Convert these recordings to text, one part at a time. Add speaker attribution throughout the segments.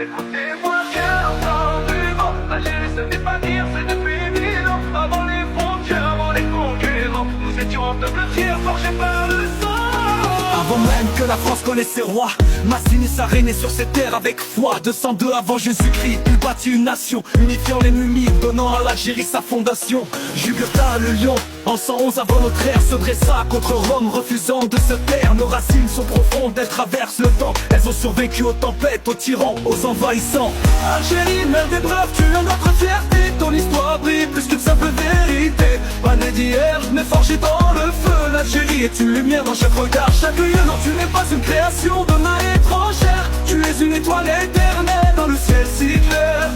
Speaker 1: Écoutez-moi, j'ai entendu vent. L'Algérie, ce n'est pas dire, c'est depuis 1000 ans. Avant les frontières, avant les conquérants, nous étions un peuple fier, forgé par le sang.
Speaker 2: Avant même que la France connaisse ses rois, Massine sa régnait sur ses terres avec foi. 202 avant Jésus-Christ, il bâtit une nation, unifiant les numides, donnant à l'Algérie sa fondation. Jugurtha le lion, en 111 avant notre ère, se dressa contre Rome, refusant de se taire. Nos racines sont profondes, elles traversent le temps. Elles ont survécu aux tempêtes, aux tyrans, aux envahissants. Algérie, mère des braves, tu es notre fierté. Ton histoire brille plus qu'une simple vérité. Pas né d'hier, mais forgé dans le feu. L'Algérie est une lumière dans chaque regard, chaque lieu. Non, tu n'es pas une création demain étrangère. Tu es une étoile éternelle dans le ciel si clair.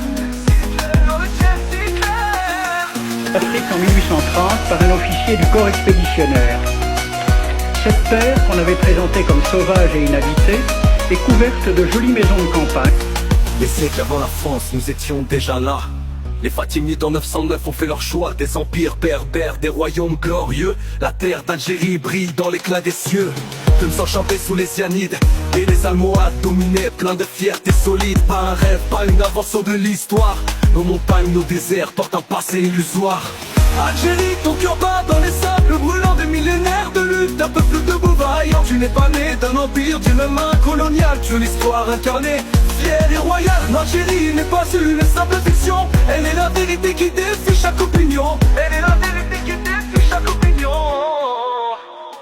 Speaker 2: Dans le ciel si clair.
Speaker 3: Afrique en 1830 par un officier du corps expéditionnaire. Cette terre, qu'on avait présentée comme sauvage et inhabitée, est couverte de jolies maisons de campagne.
Speaker 2: Des siècles avant la France, nous étions déjà là. Les Fatimides en 909 ont fait leur choix. Des empires berbères, des royaumes glorieux. La terre d'Algérie brille dans l'éclat des cieux. Plumes enchantées sous les cyanides et les Almohades dominaient, plein de fierté solide. Pas un rêve, pas une invention de l'histoire. Nos montagnes, nos déserts portent un passé illusoire. Algérie, ton cœur bat dans les sables brûlants des millénaires de lutte. Un peuple debout vaillant. Tu n'es pas né d'un empire, d'une main coloniale. Tu es l'histoire incarnée, fière et royale. L'Algérie n'est pas une simple fiction. Elle est la vérité qui défie chaque opinion. Elle est la vérité qui défie chaque opinion.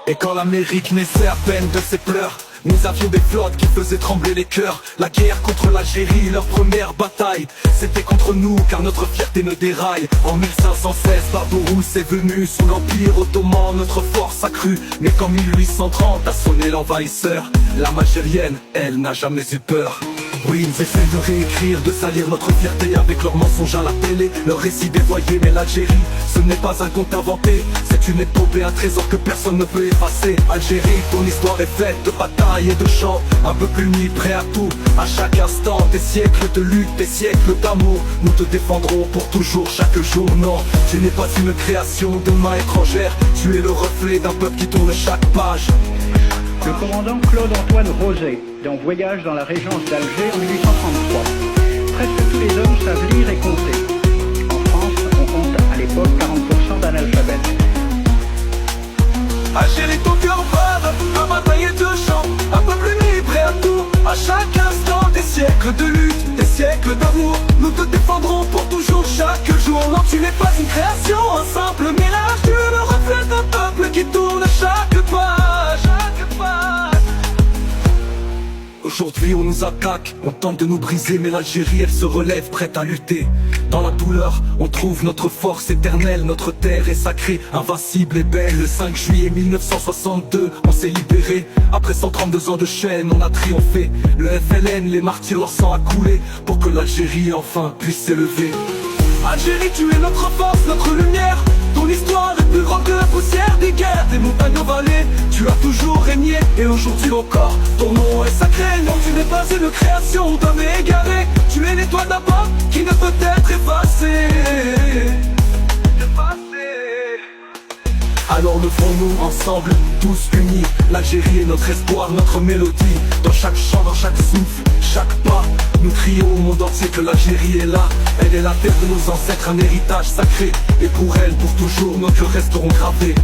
Speaker 2: Et quand l'Amérique naissait à peine de ses pleurs, nous avions des flottes qui faisaient trembler les cœurs. La guerre contre l'Algérie, leur première bataille, c'était contre nous car notre fierté ne déraille. En 1516, Barbarousse est venu. Sous l'Empire ottoman, notre force a cru. Mais qu'en 1830 a sonné l'envahisseur, l'âme algérienne, elle n'a jamais eu peur. Oui, ils essaient de réécrire, de salir notre fierté avec leurs mensonges à la télé, leurs récits dévoyés. Mais l'Algérie, ce n'est pas un conte inventé, c'est une épopée, un trésor que personne ne peut effacer. Algérie, ton histoire est faite de batailles et de chants, un peuple uni, prêt à tout, à chaque instant. Des siècles de lutte, des siècles d'amour, nous te défendrons pour toujours, chaque jour. Non, tu n'es pas une création de main étrangère, tu es le reflet d'un peuple qui tourne chaque page.
Speaker 3: Le commandant Claude-Antoine Rosé, dans Voyage dans la régence d'Alger en 1833. Presque tous les hommes savent lire et compter. En France, on compte à l'époque 40% d'analphabètes.
Speaker 2: Algérie, ton cœur bat, de bataille et de chants, un peuple uni, prêt à tout, à chaque instant. Des siècles de lutte, des siècles d'amour, nous te défendrons pour toujours, chaque jour. Non, tu n'es pas une création, un simple mirage. Tu es le reflet d'un peuple qui tourne chaque page, chaque page. Aujourd'hui on nous attaque, on tente de nous briser, mais l'Algérie elle se relève, prête à lutter. Dans la douleur, on trouve notre force éternelle, notre terre est sacrée, invincible et belle. Le 5 juillet 1962, on s'est libéré. Après 132 ans de chaîne, on a triomphé. Le FLN, les martyrs, leur sang a coulé pour que l'Algérie enfin puisse s'élever. Algérie, tu es notre force, notre lumière. Ton histoire est plus grande que la poussière des guerres, des montagnes aux vallées. Tu as toujours régné et aujourd'hui encore ton nom est sacré. Non, tu n'es pas une création d'homme égaré. Tu es l'étoile d'un peuple qui ne peut être effacée. Alors levons-nous ensemble, tous unis. L'Algérie est notre espoir, notre mélodie. Dans chaque chant, dans chaque souffle, chaque pas, nous crions au monde entier que l'Algérie est là. Elle est la terre de nos ancêtres, un héritage sacré. Et pour elle, pour toujours, nos cœurs resteront gravés.